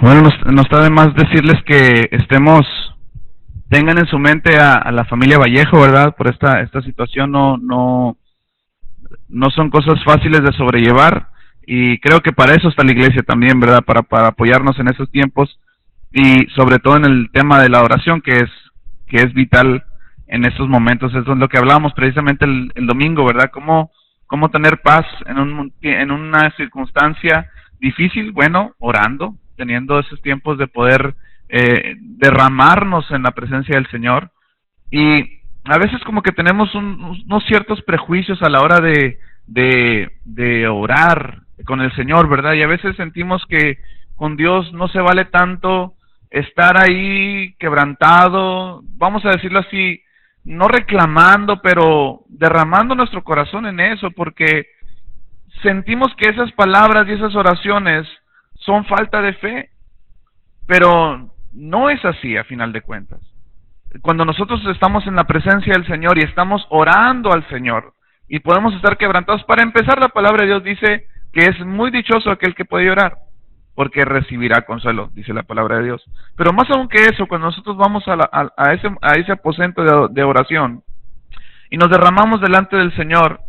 Bueno, nos está de más decirles que tengan en su mente a la familia Vallejo, ¿verdad? Por esta situación no son cosas fáciles de sobrellevar, y creo que para eso está la iglesia también, ¿verdad? Para apoyarnos en esos tiempos, y sobre todo en el tema de la oración, que es vital en estos momentos. Eso es lo que hablábamos precisamente el domingo, ¿verdad? Cómo tener paz en una circunstancia difícil. Bueno, orando, teniendo esos tiempos de poder derramarnos en la presencia del Señor. Y a veces como que tenemos unos ciertos prejuicios a la hora de orar con el Señor, ¿verdad? Y a veces sentimos que con Dios no se vale tanto estar ahí quebrantado, vamos a decirlo así, no reclamando, pero derramando nuestro corazón en eso, porque sentimos que esas palabras y esas oraciones son falta de fe, pero no es así a final de cuentas. Cuando nosotros estamos en la presencia del Señor y estamos orando al Señor y podemos estar quebrantados, para empezar, la palabra de Dios dice que es muy dichoso aquel que puede orar, porque recibirá consuelo, dice la palabra de Dios. Pero más aún que eso, cuando nosotros vamos a ese aposento de oración y nos derramamos delante del Señor,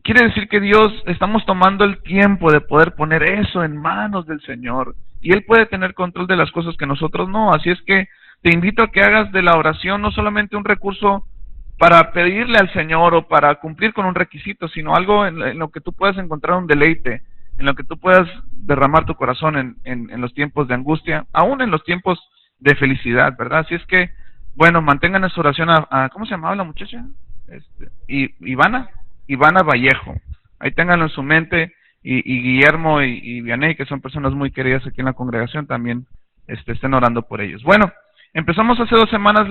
quiere decir que Dios, estamos tomando el tiempo de poder poner eso en manos del Señor, y Él puede tener control de las cosas que nosotros no. Así es que te invito a que hagas de la oración no solamente un recurso para pedirle al Señor o para cumplir con un requisito, sino algo en lo que tú puedas encontrar un deleite, en lo que tú puedas derramar tu corazón en los tiempos de angustia, aún en los tiempos de felicidad, ¿verdad? Así es que, bueno, mantengan esa oración ¿cómo se llamaba la muchacha? Ivana Vallejo. Ahí ténganlo en su mente, y Guillermo y Vianey, que son personas muy queridas aquí en la congregación, también estén orando por ellos. Bueno, empezamos hace 2 semanas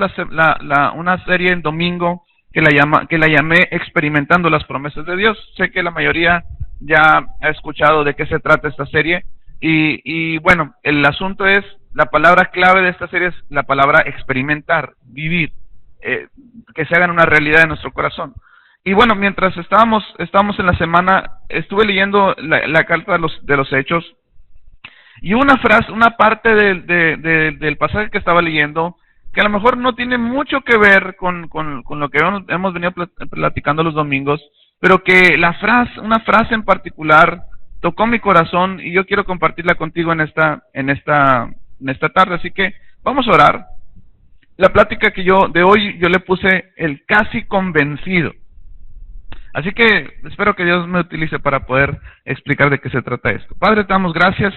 una serie en domingo que la llamé Experimentando las Promesas de Dios. Sé que la mayoría ya ha escuchado de qué se trata esta serie, y bueno, el asunto es, la palabra clave de esta serie es la palabra experimentar, vivir, que se hagan una realidad en nuestro corazón. Y bueno, mientras estábamos en la semana, estuve leyendo la carta de los Hechos, y una parte del pasaje que estaba leyendo, que a lo mejor no tiene mucho que ver con lo que hemos venido platicando los domingos, pero que una frase en particular tocó mi corazón, y yo quiero compartirla contigo en esta tarde. Así que vamos a orar. La plática de hoy yo le puse el casi convencido. Así que espero que Dios me utilice para poder explicar de qué se trata esto. Padre, te damos gracias.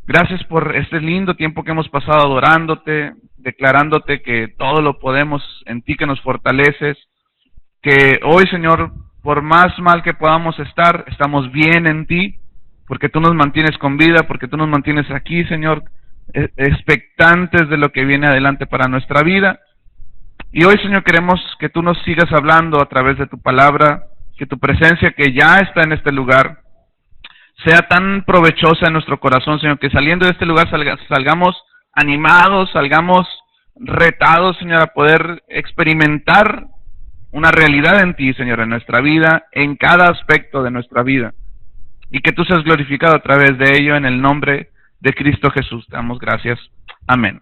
Gracias por este lindo tiempo que hemos pasado adorándote, declarándote que todo lo podemos en ti, que nos fortaleces. Que hoy, Señor, por más mal que podamos estar, estamos bien en ti, porque tú nos mantienes con vida, porque tú nos mantienes aquí, Señor, expectantes de lo que viene adelante para nuestra vida. Y hoy, Señor, queremos que tú nos sigas hablando a través de tu palabra, que tu presencia, que ya está en este lugar, sea tan provechosa en nuestro corazón, Señor, que saliendo de este lugar salgamos animados, salgamos retados, Señor, a poder experimentar una realidad en ti, Señor, en nuestra vida, en cada aspecto de nuestra vida, y que tú seas glorificado a través de ello, en el nombre de Cristo Jesús. Te damos gracias. Amén.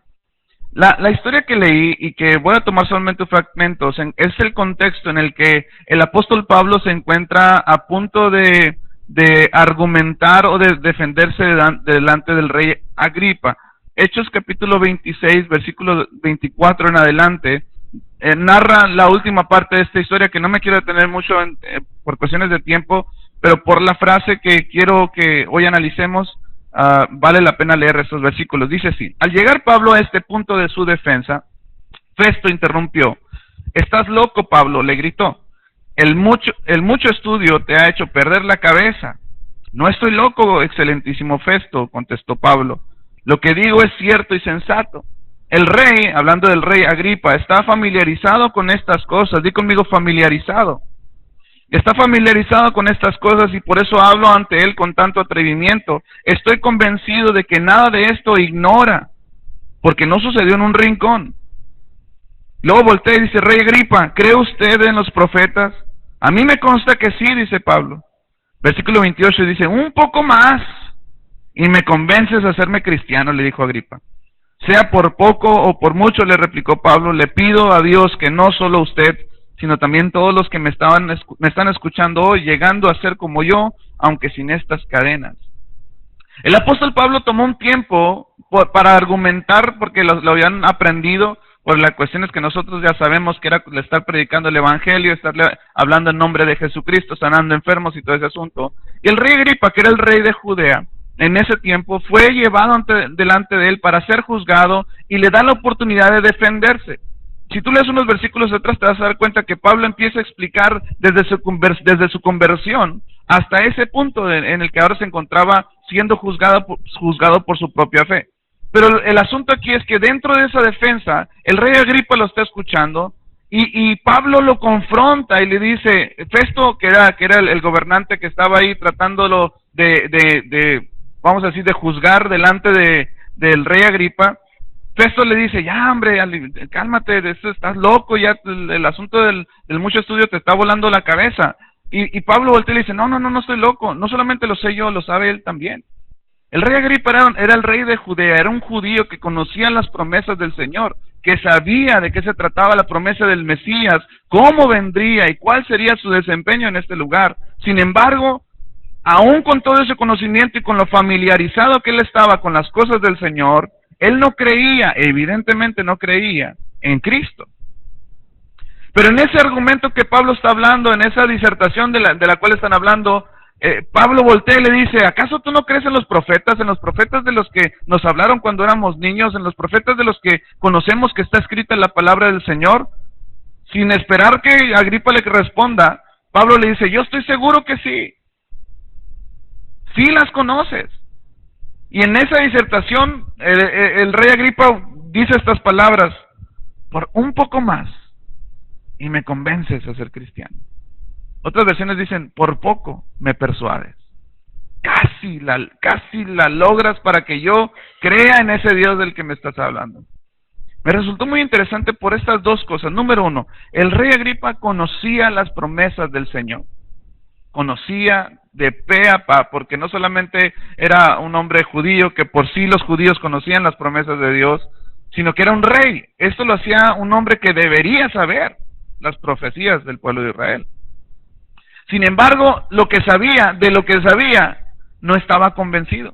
La historia que leí, y que voy a tomar solamente fragmentos, es el contexto en el que el apóstol Pablo se encuentra a punto de argumentar o de defenderse delante del rey Agripa. Hechos capítulo 26, versículo 24 en adelante, narra la última parte de esta historia, que no me quiero detener mucho por cuestiones de tiempo, pero por la frase que quiero que hoy analicemos, vale la pena leer estos versículos. Dice así: al llegar Pablo a este punto de su defensa, Festo interrumpió. «¿Estás loco, Pablo?», le gritó. El mucho estudio te ha hecho perder la cabeza». «No estoy loco, excelentísimo Festo», contestó Pablo. «Lo que digo es cierto y sensato». El rey, hablando del rey Agripa, está familiarizado con estas cosas. Di conmigo: familiarizado. Está familiarizado con estas cosas, y por eso hablo ante él con tanto atrevimiento. Estoy convencido de que nada de esto ignora, porque no sucedió en un rincón. Luego voltea y dice: «Rey Agripa, ¿cree usted en los profetas?». «A mí me consta que sí», dice Pablo. Versículo 28 dice: «Un poco más. y me convences a hacerme cristiano, le dijo Agripa. Sea por poco o por mucho, le replicó Pablo, le pido a Dios que no solo usted, sino también todos los que me están escuchando hoy, llegando a ser como yo, aunque sin estas cadenas. El apóstol Pablo tomó un tiempo para argumentar, porque lo habían aprendido por las cuestiones que nosotros ya sabemos, que era estar predicando el evangelio, estarle hablando en nombre de Jesucristo, sanando enfermos y todo ese asunto. Y el rey Agripa, que era el rey de Judea, en ese tiempo fue llevado delante de él para ser juzgado y le da la oportunidad de defenderse. Si tú lees unos versículos atrás te vas a dar cuenta que Pablo empieza a explicar desde su conversión hasta ese punto en el que ahora se encontraba siendo juzgado por su propia fe. Pero el asunto aquí es que dentro de esa defensa, el rey Agripa lo está escuchando y Pablo lo confronta y le dice, Festo, que era el gobernante que estaba ahí tratándolo vamos a decir, de juzgar delante del rey Agripa, Festo le dice, ya hombre, cálmate, estás loco, ya el asunto del mucho estudio te está volando la cabeza. Y Pablo voltea y le dice, no estoy loco, no solamente lo sé yo, lo sabe él también. El rey Agripa era el rey de Judea, era un judío que conocía las promesas del Señor, que sabía de qué se trataba la promesa del Mesías, cómo vendría y cuál sería su desempeño en este lugar. Sin embargo, aún con todo ese conocimiento y con lo familiarizado que él estaba con las cosas del Señor, él no creía, evidentemente no creía en Cristo. Pero en ese argumento que Pablo está hablando, en esa disertación de la cual están hablando, Pablo voltea y le dice, ¿acaso tú no crees en los profetas de los que nos hablaron cuando éramos niños, en los profetas de los que conocemos que está escrita en la palabra del Señor? Sin esperar que Agripa le responda, Pablo le dice, yo estoy seguro que sí. Sí las conoces. Y en esa disertación, el rey Agripa dice estas palabras, por un poco más, y me convences a ser cristiano. Otras versiones dicen, por poco me persuades. Casi la logras para que yo crea en ese Dios del que me estás hablando. Me resultó muy interesante por estas dos cosas. Número uno, el rey Agripa conocía las promesas del Señor. Conocía de pe a pa, porque no solamente era un hombre judío, que por sí los judíos conocían las promesas de Dios, sino que era un rey. Esto lo hacía un hombre que debería saber las profecías del pueblo de Israel. Sin embargo, de lo que sabía, no estaba convencido.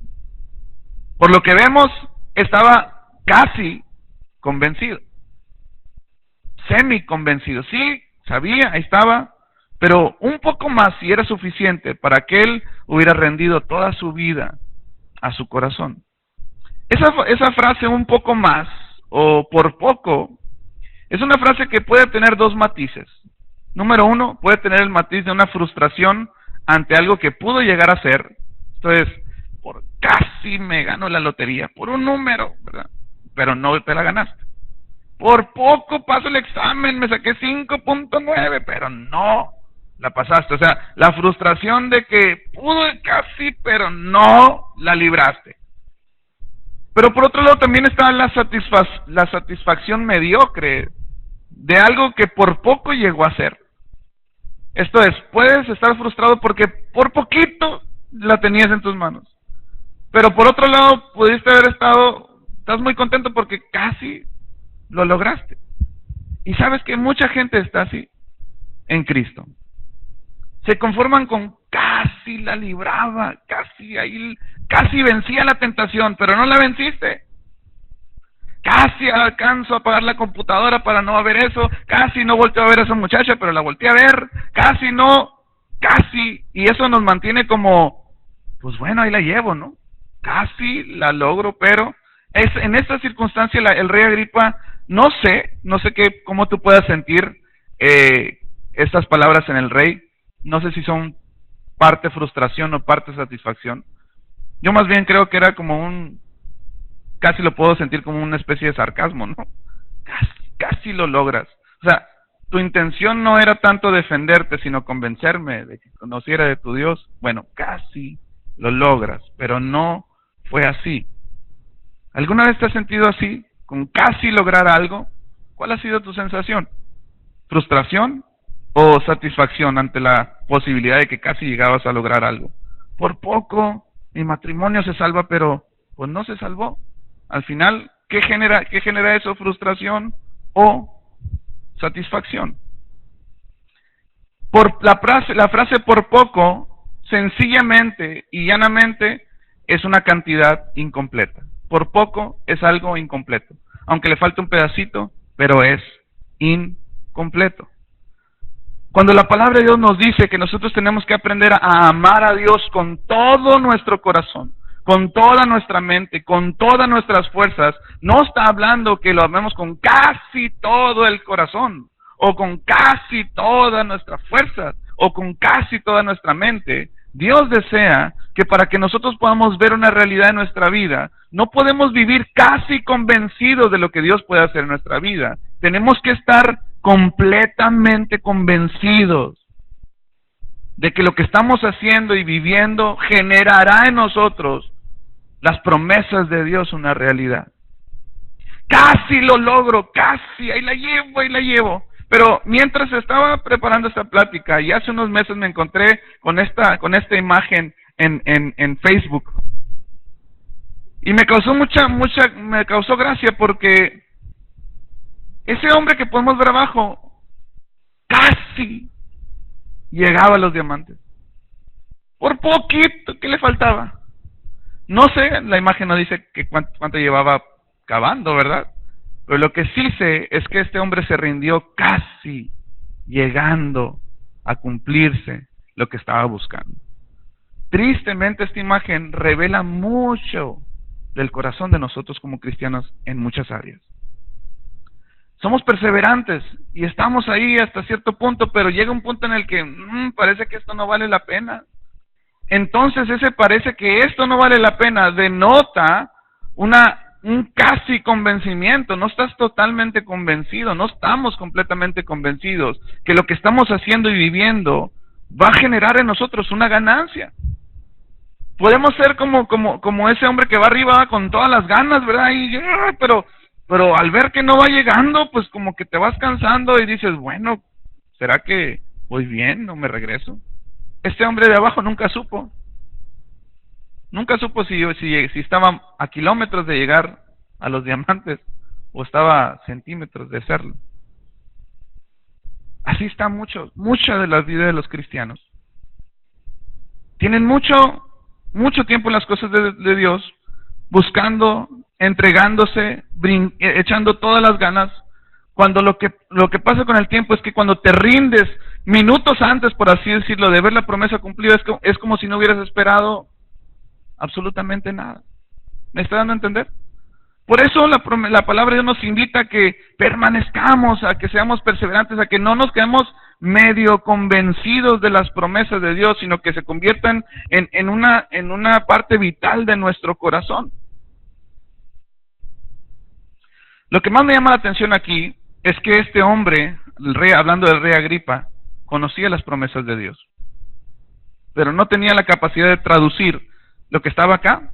Por lo que vemos, estaba casi convencido. Semi convencido. Sí, sabía, ahí estaba, pero un poco más si era suficiente para que él hubiera rendido toda su vida a su corazón. Esa frase, un poco más, o por poco, es una frase que puede tener dos matices. Número uno, puede tener el matiz de una frustración ante algo que pudo llegar a ser. Esto es, por casi me gano la lotería, por un número, ¿verdad? Pero no te la ganaste. Por poco paso el examen, me saqué 5.9, pero no la pasaste. O sea, la frustración de que pude casi, pero no la libraste. Pero por otro lado también está la satisfacción mediocre de algo que por poco llegó a ser. Esto es, puedes estar frustrado porque por poquito la tenías en tus manos. Pero por otro lado, estás muy contento porque casi lo lograste. Y sabes que mucha gente está así en Cristo. Se conforman con casi la libraba, casi vencía la tentación, pero no la venciste. Casi alcanzo a apagar la computadora para no ver eso, casi no volteo a ver a esa muchacha, pero la volteé a ver, casi, y eso nos mantiene como, pues bueno, ahí la llevo, ¿no? Casi la logro, pero en esta circunstancia el rey Agripa, no sé cómo tú puedas sentir estas palabras en el rey, no sé si son parte frustración o parte satisfacción. Yo más bien creo que era como casi lo puedo sentir como una especie de sarcasmo, ¿no? Casi lo logras. O sea, tu intención no era tanto defenderte, sino convencerme de que conociera de tu Dios. Bueno, casi lo logras, pero no fue así. ¿Alguna vez te has sentido así? ¿Con casi lograr algo? ¿Cuál ha sido tu sensación? ¿Frustración o satisfacción ante la posibilidad de que casi llegabas a lograr algo? Por poco Mi matrimonio se salva, pero pues no se salvó. Al final, ¿qué genera eso? ¿Frustración o satisfacción? Por la frase por poco, sencillamente y llanamente, es una cantidad incompleta. Por poco es algo incompleto. Aunque le falta un pedacito, pero es incompleto. Cuando la palabra de Dios nos dice que nosotros tenemos que aprender a amar a Dios con todo nuestro corazón, con toda nuestra mente, con todas nuestras fuerzas, no está hablando que lo amemos con casi todo el corazón, o con casi todas nuestras fuerzas, o con casi toda nuestra mente. Dios desea que para que nosotros podamos ver una realidad en nuestra vida, no podemos vivir casi convencidos de lo que Dios puede hacer en nuestra vida. Tenemos que estar completamente convencidos de que lo que estamos haciendo y viviendo generará en nosotros las promesas de Dios una realidad. Casi lo logro, casi, ahí la llevo. Pero mientras estaba preparando esta plática, y hace unos meses me encontré con esta imagen en Facebook. Y me causó gracia porque ese hombre que podemos ver abajo casi llegaba a los diamantes. Por poquito, ¿qué le faltaba? No sé, la imagen no dice que cuánto llevaba cavando, ¿verdad? Pero lo que sí sé es que este hombre se rindió casi llegando a cumplirse lo que estaba buscando. Tristemente esta imagen revela mucho del corazón de nosotros como cristianos en muchas áreas. Somos perseverantes y estamos ahí hasta cierto punto, pero llega un punto en el que parece que esto no vale la pena. Entonces ese parece que esto no vale la pena denota un casi convencimiento. No estás totalmente convencido, no estamos completamente convencidos que lo que estamos haciendo y viviendo va a generar en nosotros una ganancia. Podemos ser como ese hombre que va arriba con todas las ganas, ¿verdad? Pero al ver que no va llegando, pues como que te vas cansando y dices, bueno, ¿será que voy bien o me regreso? Este hombre de abajo nunca supo si estaba a kilómetros de llegar a los diamantes o estaba a centímetros de serlo. Así está mucha de la vida de los cristianos. Tienen mucho tiempo en las cosas de Dios, buscando, entregándose, echando todas las ganas, cuando lo que pasa con el tiempo es que cuando te rindes minutos antes, por así decirlo, de ver la promesa cumplida, es como si no hubieras esperado absolutamente nada. ¿Me está dando a entender? Por eso la palabra de Dios nos invita a que permanezcamos, a que seamos perseverantes, a que no nos quedemos medio convencidos de las promesas de Dios, sino que se conviertan en una parte vital de nuestro corazón. Lo que más me llama la atención aquí es que este hombre, hablando del rey Agripa, conocía las promesas de Dios, pero no tenía la capacidad de traducir lo que estaba acá.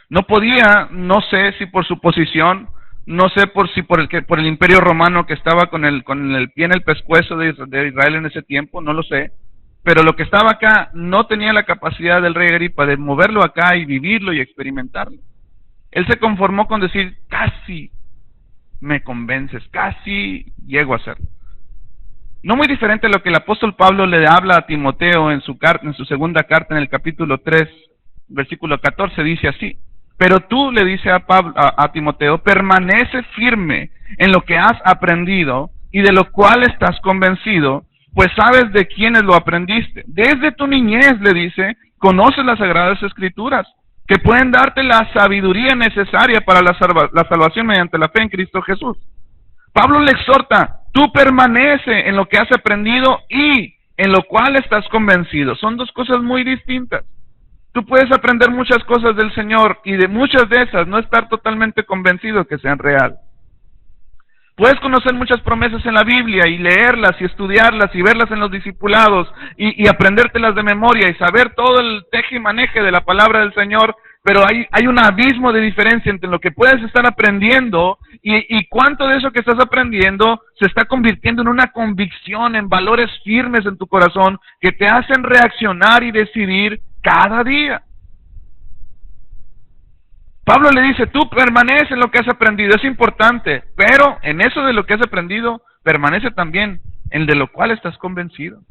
No podía, no sé si por su posición, no sé por el imperio romano que estaba con el pie en el pescuezo de Israel en ese tiempo, no lo sé, pero lo que estaba acá no tenía la capacidad del rey Agripa de moverlo acá y vivirlo y experimentarlo. Él se conformó con decir, casi me convences, casi llego a hacerlo. No muy diferente a lo que el apóstol Pablo le habla a Timoteo en su segunda carta, en el capítulo 3, versículo 14, dice así: pero tú, le dice a Timoteo, permanece firme en lo que has aprendido y de lo cual estás convencido, pues sabes de quiénes lo aprendiste. Desde tu niñez, le dice, conoces las sagradas escrituras, que pueden darte la sabiduría necesaria para la salvación mediante la fe en Cristo Jesús. Pablo le exhorta, tú permanece en lo que has aprendido y en lo cual estás convencido. Son dos cosas muy distintas. Tú puedes aprender muchas cosas del Señor y de muchas de esas no estar totalmente convencido que sean real. Puedes conocer muchas promesas en la Biblia y leerlas y estudiarlas y verlas en los discipulados y aprendértelas de memoria y saber todo el teje y maneje de la palabra del Señor pero hay un abismo de diferencia entre lo que puedes estar aprendiendo y cuánto de eso que estás aprendiendo se está convirtiendo en una convicción, en valores firmes en tu corazón que te hacen reaccionar y decidir cada día. Pablo le dice, tú permanece en lo que has aprendido, es importante, pero en eso de lo que has aprendido, permanece también en de lo cual estás convencido.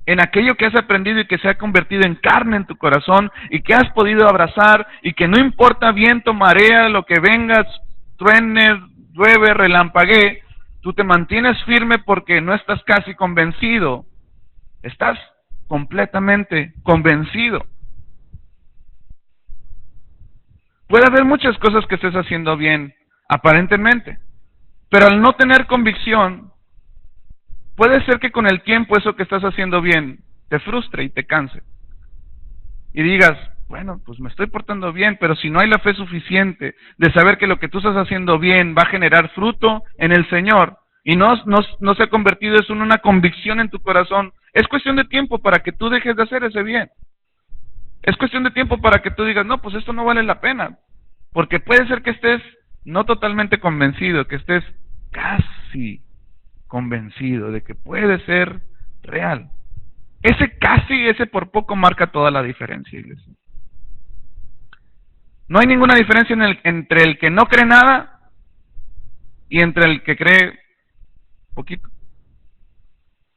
En aquello que has aprendido y que se ha convertido en carne en tu corazón y que has podido abrazar y que no importa viento, marea, lo que vengas, truene, llueve, relampaguee, tú te mantienes firme porque no estás casi convencido, estás completamente convencido. Puede haber muchas cosas que estés haciendo bien, aparentemente, pero al no tener convicción, puede ser que con el tiempo eso que estás haciendo bien te frustre y te canse. Y digas, bueno, pues me estoy portando bien, pero si no hay la fe suficiente de saber que lo que tú estás haciendo bien va a generar fruto en el Señor y no se ha convertido eso en una convicción en tu corazón, es cuestión de tiempo para que tú dejes de hacer ese bien. Es cuestión de tiempo para que tú digas, no, pues esto no vale la pena. Porque puede ser que estés no totalmente convencido, que estés casi convencido de que puede ser real. Ese casi, ese por poco marca toda la diferencia, iglesia. No hay ninguna diferencia entre el que no cree nada y entre el que cree poquito.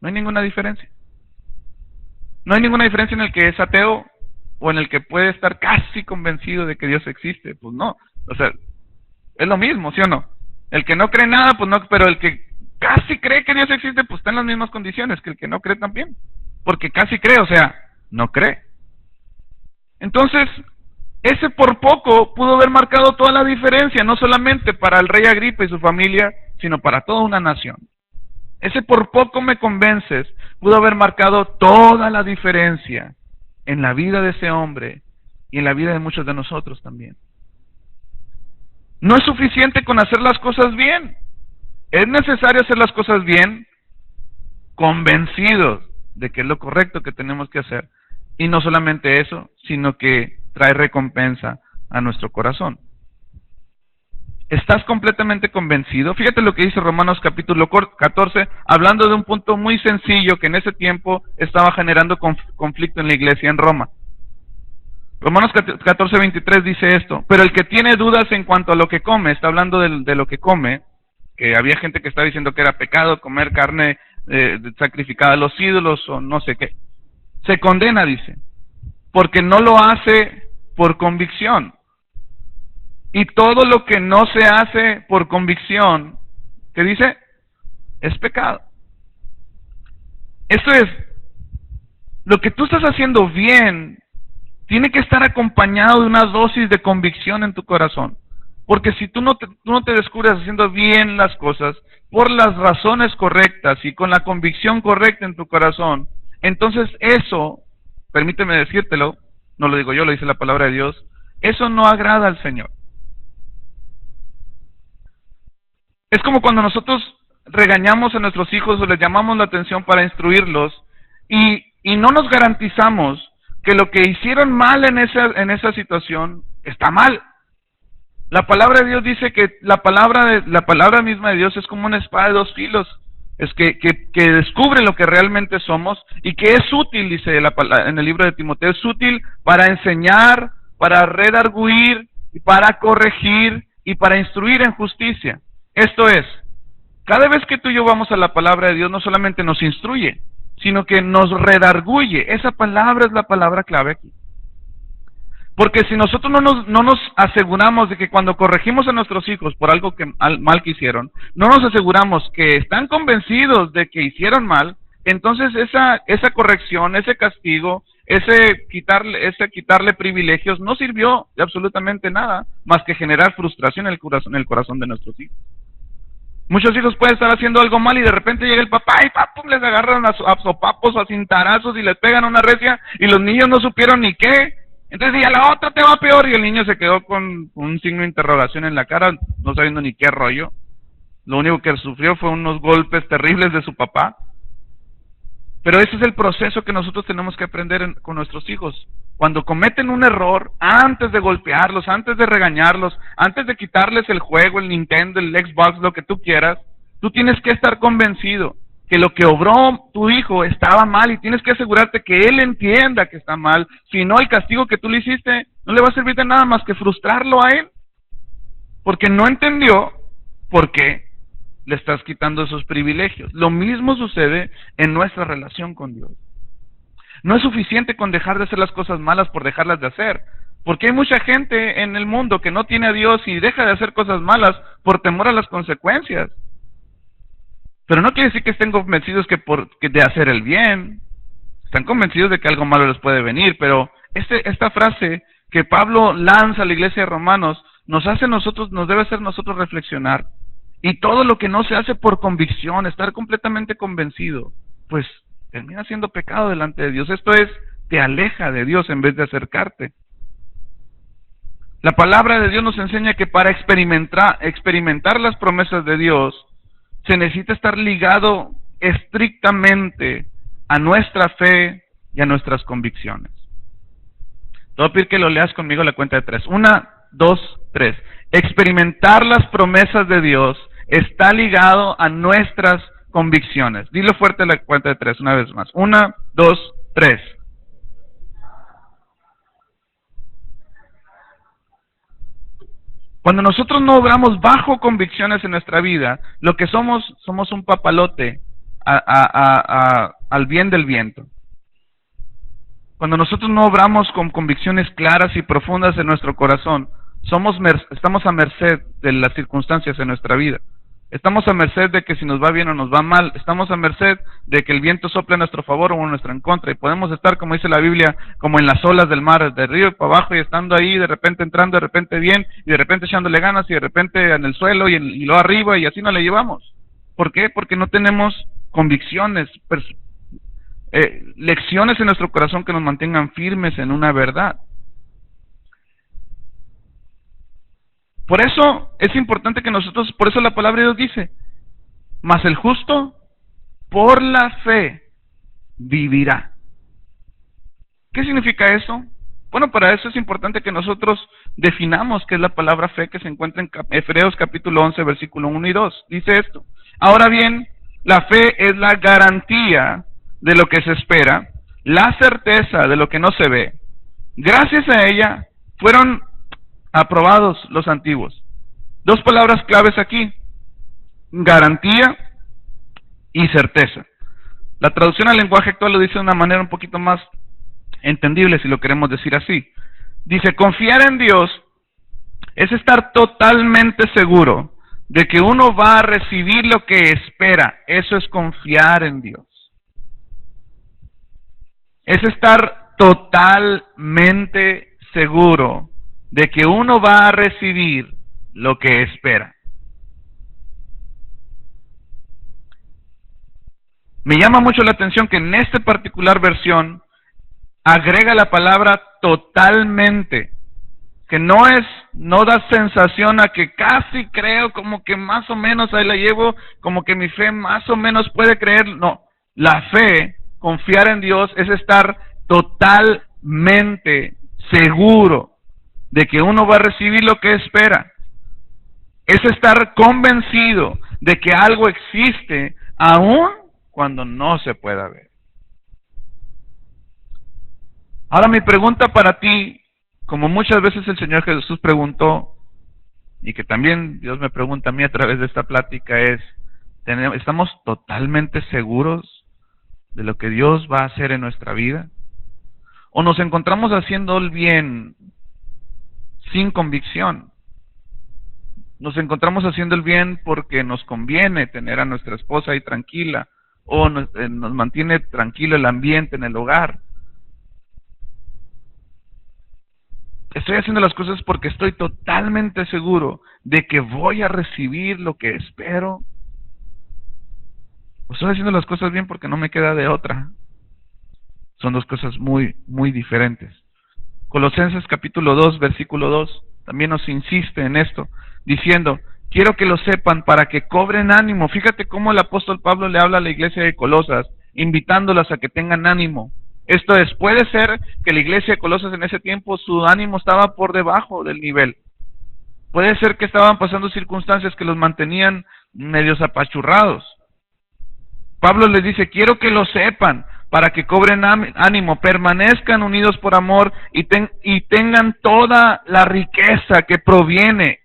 No hay ninguna diferencia. No hay ninguna diferencia en el que es ateo o en el que puede estar casi convencido de que Dios existe. Pues no, o sea, es lo mismo, ¿sí o no? El que no cree nada, pues no, pero el que casi cree que Dios existe, pues está en las mismas condiciones que el que no cree también, porque casi cree, o sea, no cree. Entonces, ese por poco pudo haber marcado toda la diferencia, no solamente para el rey Agripa y su familia, sino para toda una nación. Ese por poco me convences pudo haber marcado toda la diferencia en la vida de ese hombre y en la vida de muchos de nosotros también. No es suficiente con hacer las cosas bien. Es necesario hacer las cosas bien, convencidos de que es lo correcto que tenemos que hacer. Y no solamente eso, sino que trae recompensa a nuestro corazón. ¿Estás completamente convencido? Fíjate lo que dice Romanos capítulo 14, hablando de un punto muy sencillo que en ese tiempo estaba generando conflicto en la iglesia en Roma. Romanos 14:23 dice esto, pero el que tiene dudas en cuanto a lo que come, está hablando de lo que come, que había gente que está diciendo que era pecado comer carne sacrificada a los ídolos o no sé qué, se condena, dice, porque no lo hace por convicción. Y todo lo que no se hace por convicción, ¿qué dice? Es pecado. Esto es, lo que tú estás haciendo bien, tiene que estar acompañado de una dosis de convicción en tu corazón. Porque si tú no te descubres haciendo bien las cosas, por las razones correctas y con la convicción correcta en tu corazón, entonces eso, permíteme decírtelo, no lo digo yo, lo dice la palabra de Dios, eso no agrada al Señor. Es como cuando nosotros regañamos a nuestros hijos o les llamamos la atención para instruirlos y no nos garantizamos que lo que hicieron mal en esa situación está mal. La palabra de Dios dice que la palabra misma de Dios es como una espada de dos filos, es que descubre lo que realmente somos y que es útil, dice en el libro de Timoteo, es útil para enseñar, para redarguir, para corregir y para instruir en justicia. Esto es, cada vez que tú y yo vamos a la palabra de Dios, no solamente nos instruye, sino que nos redarguye. Esa palabra es la palabra clave aquí. Porque si nosotros no nos aseguramos de que cuando corregimos a nuestros hijos por algo mal que hicieron, no nos aseguramos que están convencidos de que hicieron mal, entonces esa corrección, ese castigo, ese quitarle privilegios no sirvió de absolutamente nada más que generar frustración en el corazón de nuestros hijos. Muchos hijos pueden estar haciendo algo mal y de repente llega el papá y ¡pum! Les agarran a sopapos o a cintarazos y les pegan una recia y los niños no supieron ni qué. Entonces, y a la otra te va peor, y el niño se quedó con un signo de interrogación en la cara, no sabiendo ni qué rollo. Lo único que sufrió fue unos golpes terribles de su papá. Pero ese es el proceso que nosotros tenemos que aprender con nuestros hijos. Cuando cometen un error, antes de golpearlos, antes de regañarlos, antes de quitarles el juego, el Nintendo, el Xbox, lo que tú quieras, tú tienes que estar convencido que lo que obró tu hijo estaba mal y tienes que asegurarte que él entienda que está mal. Si no, el castigo que tú le hiciste no le va a servir de nada más que frustrarlo a él, porque no entendió por qué le estás quitando esos privilegios. Lo mismo sucede en nuestra relación con Dios. No es suficiente con dejar de hacer las cosas malas por dejarlas de hacer, porque hay mucha gente en el mundo que no tiene a Dios y deja de hacer cosas malas por temor a las consecuencias. Pero no quiere decir que estén convencidos de hacer el bien. Están convencidos de que algo malo les puede venir, pero esta frase que Pablo lanza a la iglesia de Romanos nos debe hacer nosotros reflexionar. Y todo lo que no se hace por convicción, estar completamente convencido, pues termina siendo pecado delante de Dios. Esto te aleja de Dios en vez de acercarte. La palabra de Dios nos enseña que para experimentar las promesas de Dios, se necesita estar ligado estrictamente a nuestra fe y a nuestras convicciones. Te voy a pedir que lo leas conmigo a la cuenta de 3. 1, 2, 3. Experimentar las promesas de Dios está ligado a nuestras convicciones. Dilo fuerte a la cuenta de 3, una vez más. 1, 2, 3. Cuando nosotros no obramos bajo convicciones en nuestra vida, lo que somos un papalote al bien del viento. Cuando nosotros no obramos con convicciones claras y profundas en nuestro corazón, estamos a merced de las circunstancias en nuestra vida. Estamos a merced de que si nos va bien o nos va mal. Estamos a merced de que el viento sople a nuestro favor o a nuestra en contra. Y podemos estar, como dice la Biblia, como en las olas del mar, de arriba y para abajo, y estando ahí, de repente entrando, de repente bien, y de repente echándole ganas, y de repente en el suelo, y luego arriba, y así nos le llevamos. ¿Por qué? Porque no tenemos convicciones, lecciones en nuestro corazón que nos mantengan firmes en una verdad. Por eso es importante que por eso la palabra de Dios dice, mas el justo por la fe vivirá. ¿Qué significa eso? Bueno, para eso es importante que nosotros definamos qué es la palabra fe que se encuentra en Hebreos capítulo 11, versículo 1 y 2. Dice esto: ahora bien, la fe es la garantía de lo que se espera, la certeza de lo que no se ve. Gracias a ella fueron aprobados los antiguos. Dos palabras claves aquí: garantía y certeza. La traducción al lenguaje actual lo dice de una manera un poquito más entendible, si lo queremos decir así. Dice, confiar en Dios es estar totalmente seguro de que uno va a recibir lo que espera. Eso es confiar en Dios. Es estar totalmente seguro de que uno va a recibir lo que espera. Me llama mucho la atención que en esta particular versión agrega la palabra totalmente, que no da sensación a que casi creo, como que más o menos ahí la llevo, como que mi fe más o menos puede creer. No, la fe, confiar en Dios, es estar totalmente seguro de que uno va a recibir lo que espera. Es estar convencido de que algo existe aún cuando no se pueda ver. Ahora mi pregunta para ti, como muchas veces el Señor Jesús preguntó, y que también Dios me pregunta a mí a través de esta plática, es, ¿estamos totalmente seguros de lo que Dios va a hacer en nuestra vida? ¿O nos encontramos haciendo el bien sin convicción? Nos encontramos haciendo el bien porque nos conviene tener a nuestra esposa ahí tranquila, o nos mantiene tranquilo el ambiente en el hogar. Estoy haciendo las cosas porque estoy totalmente seguro de que voy a recibir lo que espero. O estoy haciendo las cosas bien porque no me queda de otra. Son dos cosas muy, muy diferentes. Colosenses capítulo 2, versículo 2, también nos insiste en esto, diciendo, quiero que lo sepan para que cobren ánimo. Fíjate cómo el apóstol Pablo le habla a la iglesia de Colosas invitándolas a que tengan ánimo. Esto es, puede ser que la iglesia de Colosas en ese tiempo su ánimo estaba por debajo del nivel. Puede ser que estaban pasando circunstancias que los mantenían medios apachurrados. Pablo les dice, quiero que lo sepan, para que cobren ánimo, permanezcan unidos por amor y tengan toda la riqueza que proviene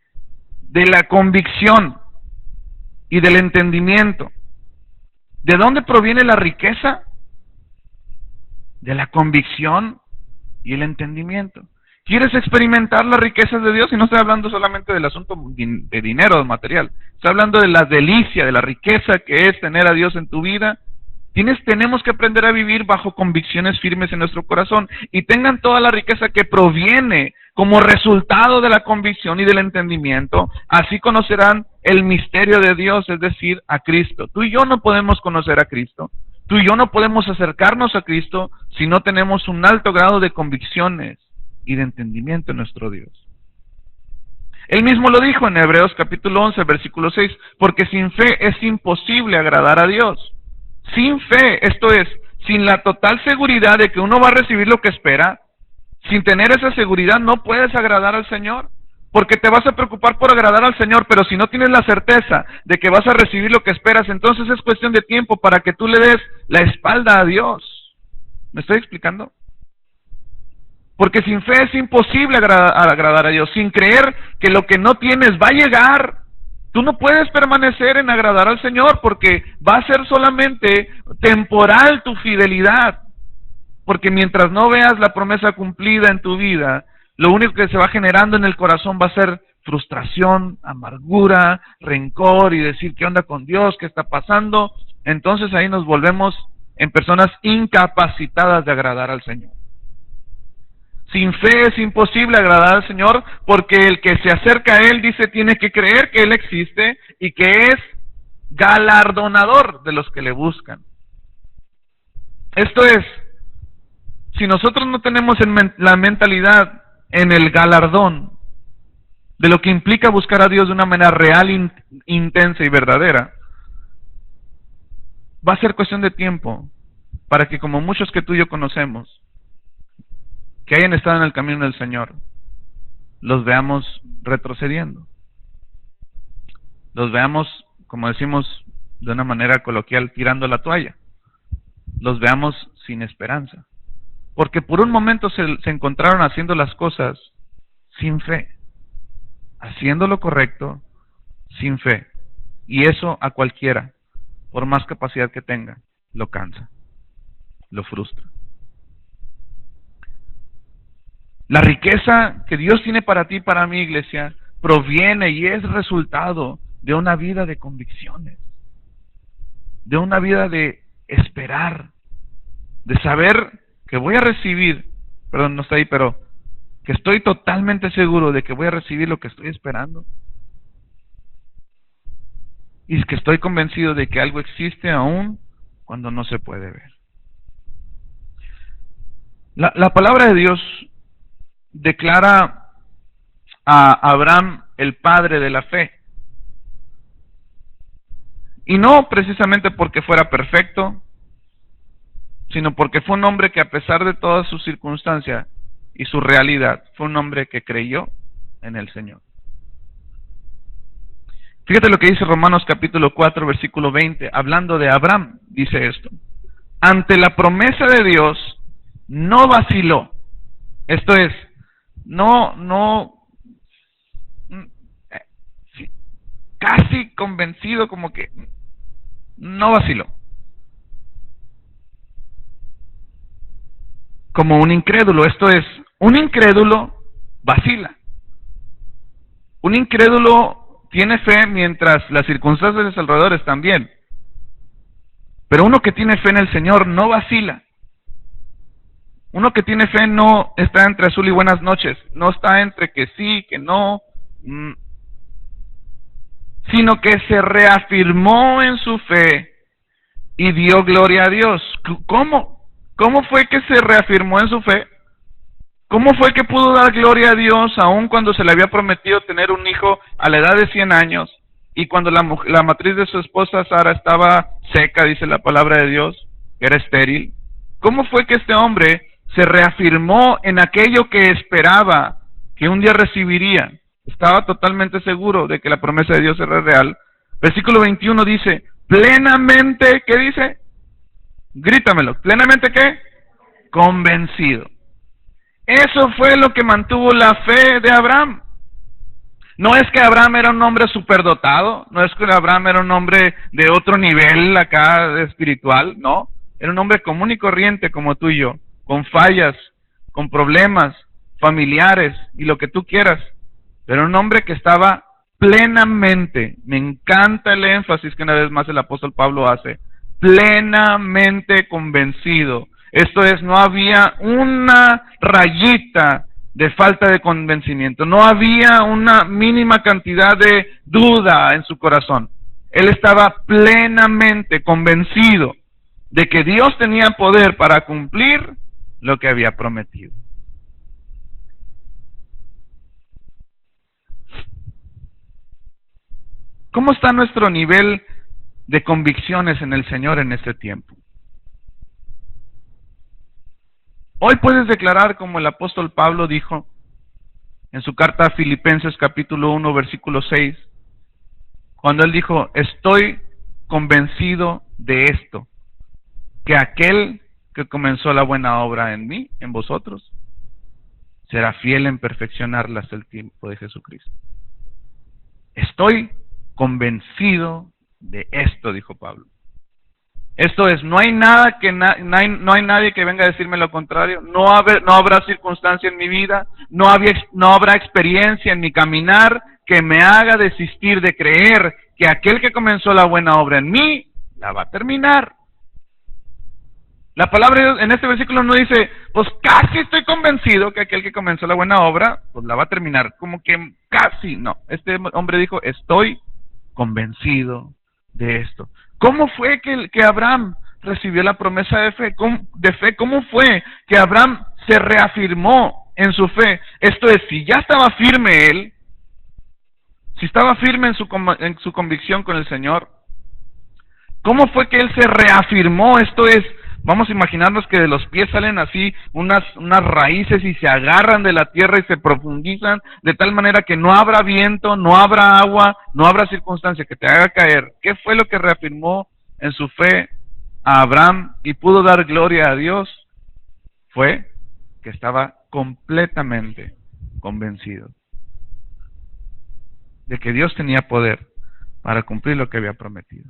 de la convicción y del entendimiento. ¿De dónde proviene la riqueza? De la convicción y el entendimiento. ¿Quieres experimentar las riquezas de Dios? Y no estoy hablando solamente del asunto de dinero material. Estoy hablando de la delicia, de la riqueza que es tener a Dios en tu vida. Tenemos que aprender a vivir bajo convicciones firmes en nuestro corazón. Y tengan toda la riqueza que proviene como resultado de la convicción y del entendimiento. Así conocerán el misterio de Dios, es decir, a Cristo. Tú y yo no podemos conocer a Cristo. Tú y yo no podemos acercarnos a Cristo si no tenemos un alto grado de convicciones y de entendimiento en nuestro Dios. Él mismo lo dijo en Hebreos capítulo 11, versículo 6, porque sin fe es imposible agradar a Dios. Sin fe, esto es, sin la total seguridad de que uno va a recibir lo que espera, sin tener esa seguridad no puedes agradar al Señor, porque te vas a preocupar por agradar al Señor, pero si no tienes la certeza de que vas a recibir lo que esperas, entonces es cuestión de tiempo para que tú le des la espalda a Dios. ¿Me estoy explicando? Porque sin fe es imposible agradar a Dios, sin creer que lo que no tienes va a llegar. Tú no puedes permanecer en agradar al Señor porque va a ser solamente temporal tu fidelidad. Porque mientras no veas la promesa cumplida en tu vida, lo único que se va generando en el corazón va a ser frustración, amargura, rencor y decir ¿qué onda con Dios? ¿Qué está pasando? Entonces ahí nos volvemos en personas incapacitadas de agradar al Señor. Sin fe es imposible agradar al Señor porque el que se acerca a Él dice tiene que creer que Él existe y que es galardonador de los que le buscan. Esto es, si nosotros no tenemos la mentalidad en el galardón de lo que implica buscar a Dios de una manera real, intensa y verdadera, va a ser cuestión de tiempo para que como muchos que tú y yo conocemos, que hayan estado en el camino del Señor, los veamos retrocediendo. Los veamos, como decimos de una manera coloquial, tirando la toalla. Los veamos sin esperanza. Porque por un momento se encontraron haciendo las cosas sin fe. Haciendo lo correcto sin fe. Y eso a cualquiera, por más capacidad que tenga, lo cansa, lo frustra. La riqueza que Dios tiene para ti y para mi iglesia proviene y es resultado de una vida de convicciones, de una vida de esperar, de saber que voy a recibir, perdón, no está ahí, pero que estoy totalmente seguro de que voy a recibir lo que estoy esperando. Y es que estoy convencido de que algo existe aún cuando no se puede ver. La palabra de Dios declara a Abraham el padre de la fe. Y no precisamente porque fuera perfecto, sino porque fue un hombre que a pesar de todas sus circunstancias y su realidad, fue un hombre que creyó en el Señor. Fíjate lo que dice Romanos capítulo 4, versículo 20, hablando de Abraham, dice esto: ante la promesa de Dios, no vaciló. Esto es, casi convencido, como que no vaciló. Como un incrédulo, esto es, un incrédulo vacila. Un incrédulo tiene fe mientras las circunstancias de sus alrededores están bien. Pero uno que tiene fe en el Señor no vacila. Uno que tiene fe no está entre azul y buenas noches, no está entre que sí, que no, sino que se reafirmó en su fe y dio gloria a Dios. ¿Cómo? ¿Cómo fue que se reafirmó en su fe? ¿Cómo fue que pudo dar gloria a Dios aun cuando se le había prometido tener un hijo a la edad de 100 años y cuando la matriz de su esposa Sara estaba seca, dice la palabra de Dios? que era estéril? ¿Cómo fue que este hombre se reafirmó en aquello que esperaba que un día recibiría? Estaba totalmente seguro de que la promesa de Dios era real. Versículo 21 dice, plenamente, ¿qué dice? Grítamelo, ¿plenamente qué? Convencido. Eso fue lo que mantuvo la fe de Abraham. No es que Abraham era un hombre superdotado, no es que Abraham era un hombre de otro nivel acá espiritual, no. Era un hombre común y corriente como tú y yo, con fallas, con problemas familiares y lo que tú quieras. Pero un hombre que estaba plenamente, me encanta el énfasis que una vez más el apóstol Pablo hace, plenamente convencido. Esto es, no había una rayita de falta de convencimiento, no había una mínima cantidad de duda en su corazón. Él estaba plenamente convencido de que Dios tenía poder para cumplir lo que había prometido. ¿Cómo está nuestro nivel de convicciones en el Señor en este tiempo? Hoy puedes declarar como el apóstol Pablo dijo en su carta a Filipenses capítulo 1 versículo 6, cuando él dijo, estoy convencido de esto, que aquel que comenzó la buena obra en mí, en vosotros, será fiel en perfeccionarla hasta el tiempo de Jesucristo. Estoy convencido de esto, dijo Pablo. Esto es, no hay nada que no hay nadie que venga a decirme lo contrario, no habrá circunstancia en mi vida, no habrá experiencia en mi caminar que me haga desistir de creer que aquel que comenzó la buena obra en mí, la va a terminar. La palabra de Dios en este versículo no dice, pues casi estoy convencido que aquel que comenzó la buena obra, pues la va a terminar, como que casi, no. Este hombre dijo, estoy convencido de esto. ¿Cómo fue que Abraham recibió la promesa de fe? ¿Cómo fue que Abraham se reafirmó en su fe? Esto es, si ya estaba firme él, si estaba firme en su convicción con el Señor, ¿cómo fue que él se reafirmó? Esto es, vamos a imaginarnos que de los pies salen así unas raíces y se agarran de la tierra y se profundizan de tal manera que no habrá viento, no habrá agua, no habrá circunstancia que te haga caer. ¿Qué fue lo que reafirmó en su fe a Abraham y pudo dar gloria a Dios? Fue que estaba completamente convencido de que Dios tenía poder para cumplir lo que había prometido.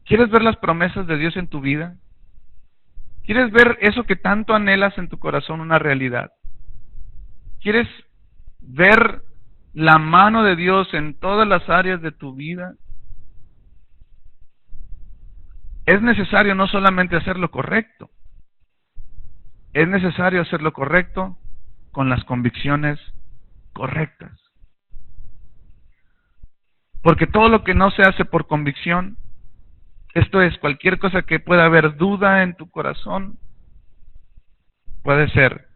¿Quieres ver las promesas de Dios en tu vida? ¿Quieres ver eso que tanto anhelas en tu corazón una realidad? ¿Quieres ver la mano de Dios en todas las áreas de tu vida? Es necesario no solamente hacer lo correcto, es necesario hacer lo correcto con las convicciones correctas. Porque todo lo que no se hace por convicción, esto es, cualquier cosa que pueda haber duda en tu corazón, puede ser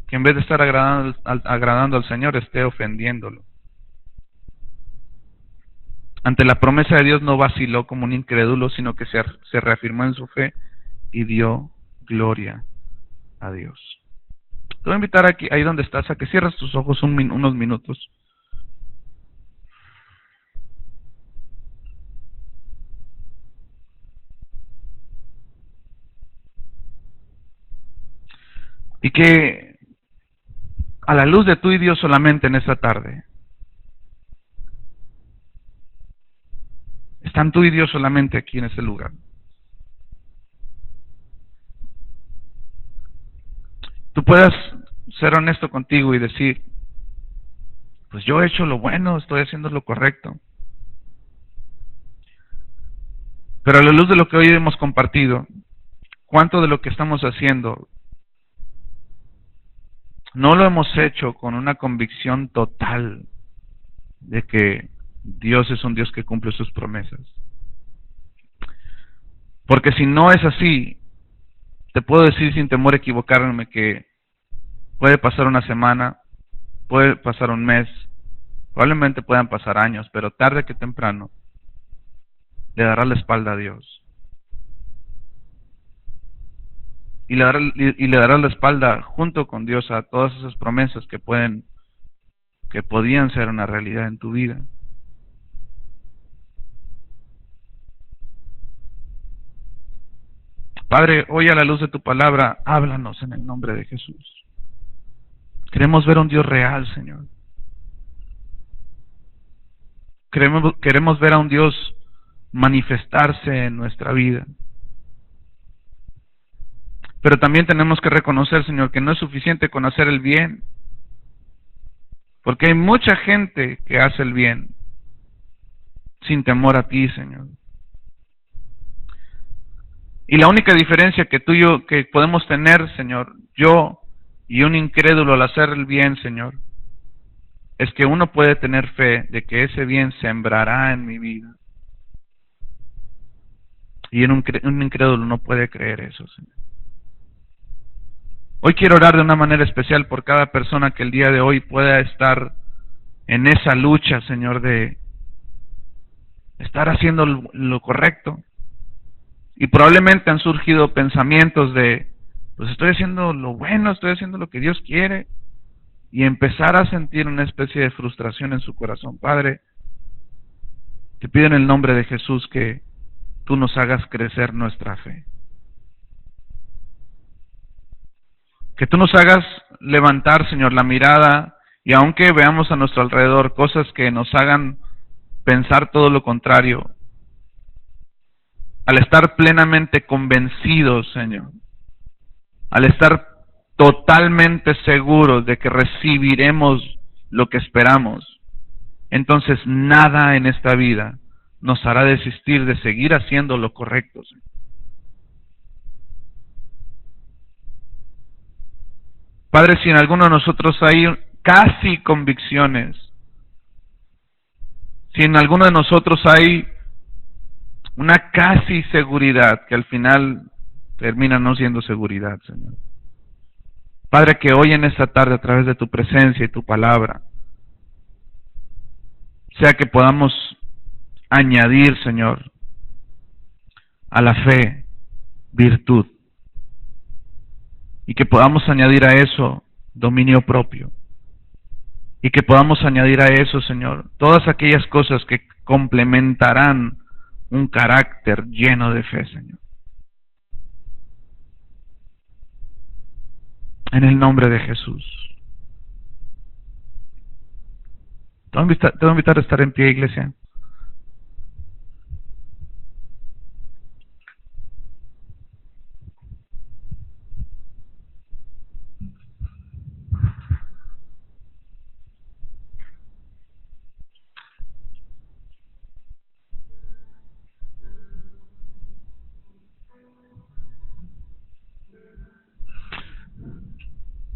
que en vez de estar agradando al Señor, esté ofendiéndolo. Ante la promesa de Dios no vaciló como un incrédulo, sino que se reafirmó en su fe y dio gloria a Dios. Te voy a invitar aquí, ahí donde estás, a que cierres tus ojos unos minutos. Y que a la luz de tú y Dios solamente en esta tarde, están tú y Dios solamente aquí en este lugar. Tú puedas ser honesto contigo y decir, pues yo he hecho lo bueno, estoy haciendo lo correcto. Pero a la luz de lo que hoy hemos compartido, ¿cuánto de lo que estamos haciendo no lo hemos hecho con una convicción total de que Dios es un Dios que cumple sus promesas? Porque si no es así, te puedo decir sin temor a equivocarme que puede pasar una semana, puede pasar un mes, probablemente puedan pasar años, pero tarde que temprano le darás la espalda a Dios. y le darás la espalda junto con Dios a todas esas promesas que podían ser una realidad en tu vida. Padre, hoy a la luz de tu palabra, háblanos en el nombre de Jesús. Queremos ver a un Dios real, Señor. Queremos ver a un Dios manifestarse en nuestra vida. Pero también tenemos que reconocer, Señor, que no es suficiente con hacer el bien. Porque hay mucha gente que hace el bien sin temor a ti, Señor. Y la única diferencia que tú y yo que podemos tener, Señor, yo y un incrédulo al hacer el bien, Señor, es que uno puede tener fe de que ese bien sembrará en mi vida. Y un incrédulo no puede creer eso, Señor. Hoy quiero orar de una manera especial por cada persona que el día de hoy pueda estar en esa lucha, Señor, de estar haciendo lo correcto. Y probablemente han surgido pensamientos de, pues estoy haciendo lo bueno, estoy haciendo lo que Dios quiere, y empezar a sentir una especie de frustración en su corazón. Padre, te pido en el nombre de Jesús que tú nos hagas crecer nuestra fe. Que tú nos hagas levantar, Señor, la mirada, y aunque veamos a nuestro alrededor cosas que nos hagan pensar todo lo contrario, al estar plenamente convencidos, Señor, al estar totalmente seguros de que recibiremos lo que esperamos, entonces nada en esta vida nos hará desistir de seguir haciendo lo correcto, Señor. Padre, si en alguno de nosotros hay casi convicciones, si en alguno de nosotros hay una casi seguridad que al final termina no siendo seguridad, Señor. Padre, que hoy en esta tarde a través de tu presencia y tu palabra, sea que podamos añadir, Señor, a la fe virtud, y que podamos añadir a eso dominio propio, y que podamos añadir a eso, Señor, todas aquellas cosas que complementarán un carácter lleno de fe, Señor. En el nombre de Jesús. Te voy a invitar a estar en pie, iglesia.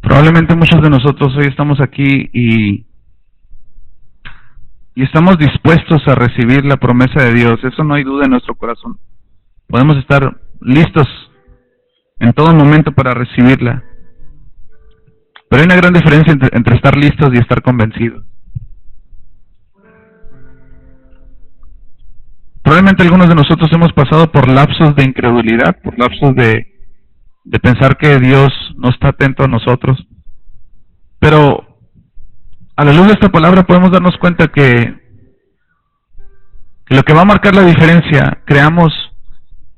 Probablemente muchos de nosotros hoy estamos aquí y estamos dispuestos a recibir la promesa de Dios. Eso no hay duda en nuestro corazón. Podemos estar listos en todo momento para recibirla. Pero hay una gran diferencia entre estar listos y estar convencidos. Probablemente algunos de nosotros hemos pasado por lapsos de incredulidad, por lapsos de pensar que Dios no está atento a nosotros. Pero a la luz de esta palabra podemos darnos cuenta que lo que va a marcar la diferencia, creamos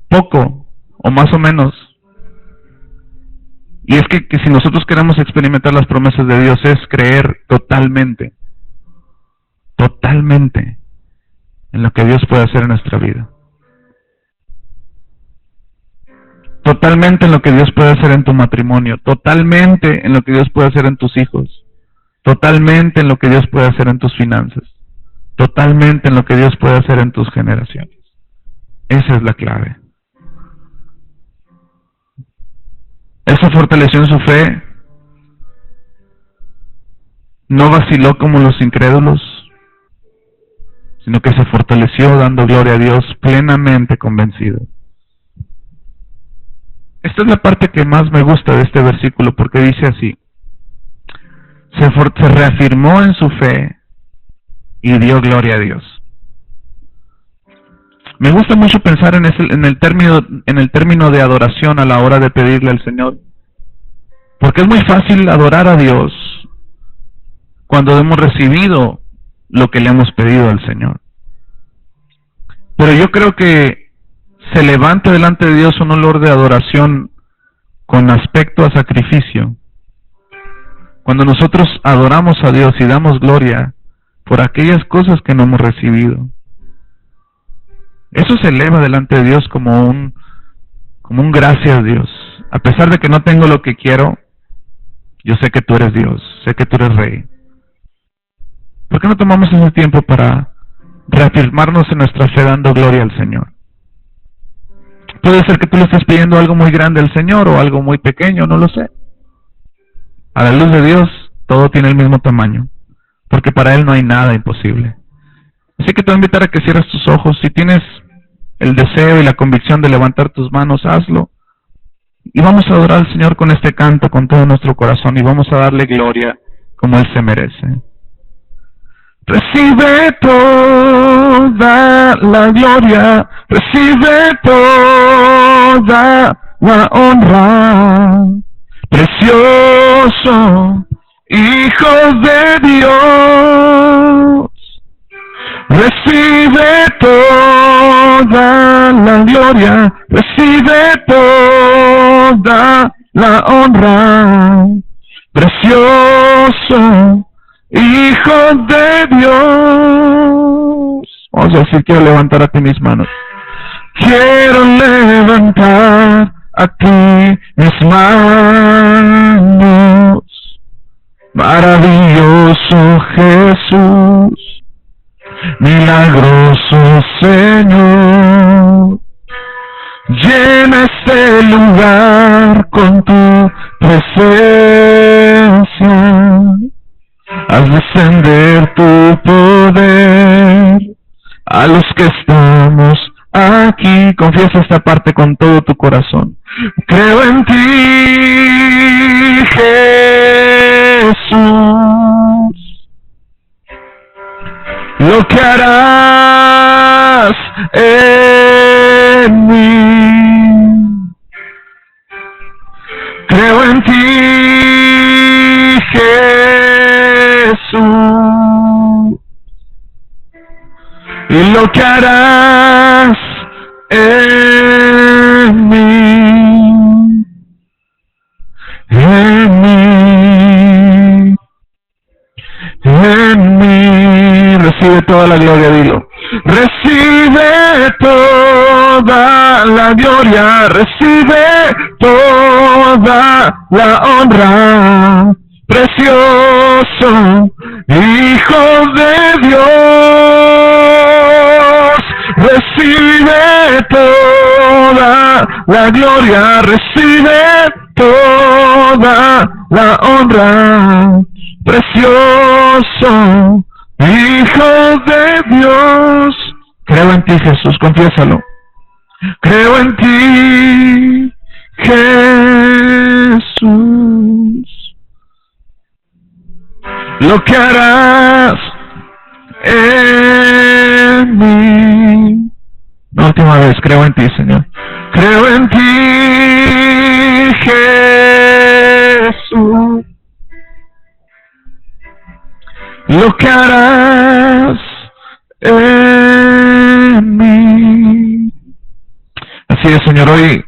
poco o más o menos, y es que si nosotros queremos experimentar las promesas de Dios es creer totalmente en lo que Dios puede hacer en nuestra vida. Totalmente en lo que Dios puede hacer en tu matrimonio, totalmente en lo que Dios puede hacer en tus hijos, totalmente en lo que Dios puede hacer en tus finanzas, totalmente en lo que Dios puede hacer en tus generaciones. Esa es la clave. Él se fortaleció en su fe, no vaciló como los incrédulos, sino que se fortaleció dando gloria a Dios, plenamente convencido. Esta es la parte que más me gusta de este versículo, porque dice así: se reafirmó en su fe y dio gloria a Dios. Me gusta mucho pensar en el término de adoración a la hora de pedirle al Señor. Porque es muy fácil adorar a Dios cuando hemos recibido lo que le hemos pedido al Señor. Pero yo creo que se levanta delante de Dios un olor de adoración con aspecto a sacrificio. Cuando nosotros adoramos a Dios y damos gloria por aquellas cosas que no hemos recibido. Eso se eleva delante de Dios como un gracias a Dios. A pesar de que no tengo lo que quiero, yo sé que tú eres Dios, sé que tú eres Rey. ¿Por qué no tomamos ese tiempo para reafirmarnos en nuestra fe dando gloria al Señor? Puede ser que tú le estés pidiendo algo muy grande al Señor o algo muy pequeño, no lo sé. A la luz de Dios, todo tiene el mismo tamaño, porque para Él no hay nada imposible. Así que te voy a invitar a que cierres tus ojos. Si tienes el deseo y la convicción de levantar tus manos, hazlo. Y vamos a adorar al Señor con este canto, con todo nuestro corazón, y vamos a darle gloria como Él se merece. Recibe toda la gloria, recibe toda la honra, precioso Hijo de Dios. Recibe toda la gloria, recibe toda la honra, precioso Hijo de Dios. Vamos a decir, quiero levantar a ti mis manos. Quiero levantar a ti mis manos. Maravilloso Jesús, milagroso Señor. Llena este lugar con tu presencia. Haz descender tu poder a los que estamos aquí. Confiesa esta parte con todo tu corazón. Creo en ti, Jesús. Lo que harás en mí. Creo en ti, Jesús, y lo que harás en mí, en mí, en mí. Recibe toda la gloria, dilo. Recibe toda la gloria, recibe toda la honra, precioso Hijo de Dios. Recibe toda la gloria, recibe toda la honra, precioso Hijo de Dios. Creo en ti, Jesús, confiésalo. Creo en ti, Jesús. Lo que harás en mí. La última vez, creo en ti, Señor. Creo en ti, Jesús. Lo que harás en mí. Así es, Señor, hoy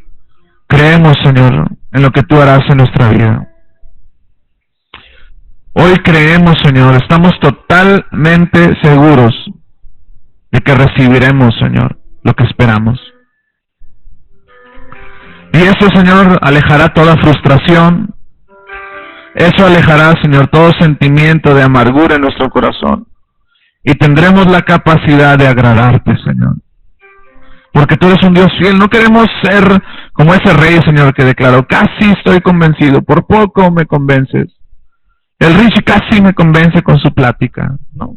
creemos, Señor, en lo que tú harás en nuestra vida. Hoy creemos, Señor, estamos totalmente seguros de que recibiremos, Señor, lo que esperamos. Y eso, Señor, alejará toda frustración. Eso alejará, Señor, todo sentimiento de amargura en nuestro corazón. Y tendremos la capacidad de agradarte, Señor. Porque tú eres un Dios fiel. No queremos ser como ese rey, Señor, que declaró: casi estoy convencido, por poco me convences. El Richie casi me convence con su plática. No.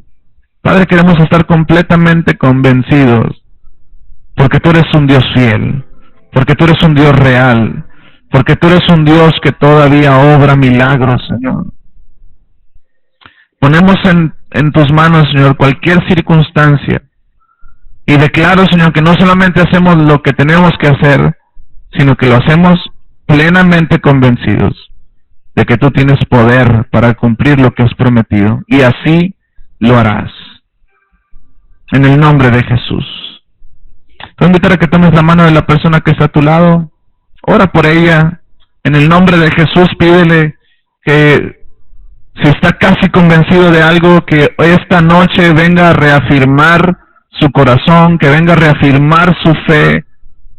Padre, queremos estar completamente convencidos. Porque tú eres un Dios fiel. Porque tú eres un Dios real. Porque tú eres un Dios que todavía obra milagros, Señor. Ponemos en tus manos, Señor, cualquier circunstancia Y declaro, Señor, que no solamente hacemos lo que tenemos que hacer, sino que lo hacemos plenamente convencidos de que tú tienes poder para cumplir lo que has prometido. Y así lo harás. En el nombre de Jesús. Te voy a invitar a que tomes la mano de la persona que está a tu lado. Ora por ella. En el nombre de Jesús, pídele que si está casi convencido de algo, que esta noche venga a reafirmar su corazón, que venga a reafirmar su fe,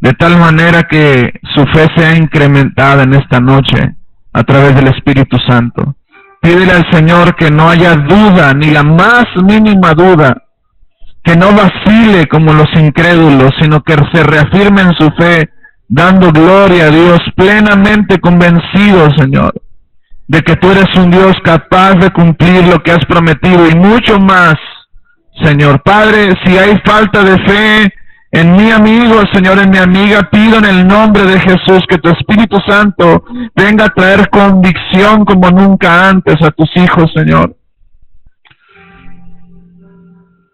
de tal manera que su fe sea incrementada en esta noche a través del Espíritu Santo. Pídele al Señor que no haya duda, ni la más mínima duda, que no vacile como los incrédulos, sino que se reafirme en su fe, dando gloria a Dios, plenamente convencido, Señor, de que tú eres un Dios capaz de cumplir lo que has prometido y mucho más, Señor. Padre, si hay falta de fe en mi amigo, Señor, en mi amiga, pido en el nombre de Jesús que tu Espíritu Santo venga a traer convicción como nunca antes a tus hijos, Señor.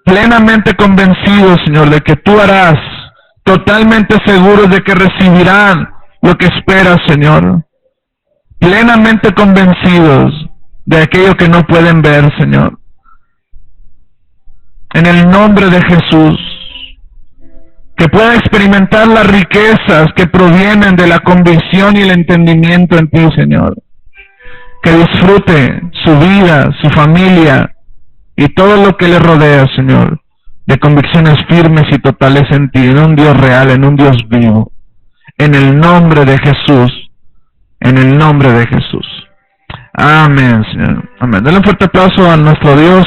Plenamente convencidos, Señor, de que tú harás, totalmente seguros de que recibirán lo que esperas, Señor. Plenamente convencidos de aquello que no pueden ver, Señor. En el nombre de Jesús, que pueda experimentar las riquezas que provienen de la convicción y el entendimiento en ti, Señor. Que disfrute su vida, su familia y todo lo que le rodea, Señor, de convicciones firmes y totales en ti, en un Dios real, en un Dios vivo. En el nombre de Jesús, en el nombre de Jesús. Amén, Señor. Amén. Dale un fuerte aplauso a nuestro Dios.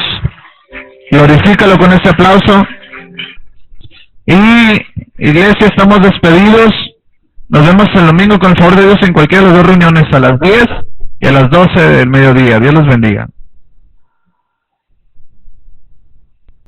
Glorifícalo con ese aplauso. Y, iglesia, estamos despedidos. Nos vemos el domingo con el favor de Dios en cualquiera de las dos reuniones, a las 10 y a las 12 del mediodía. Dios los bendiga.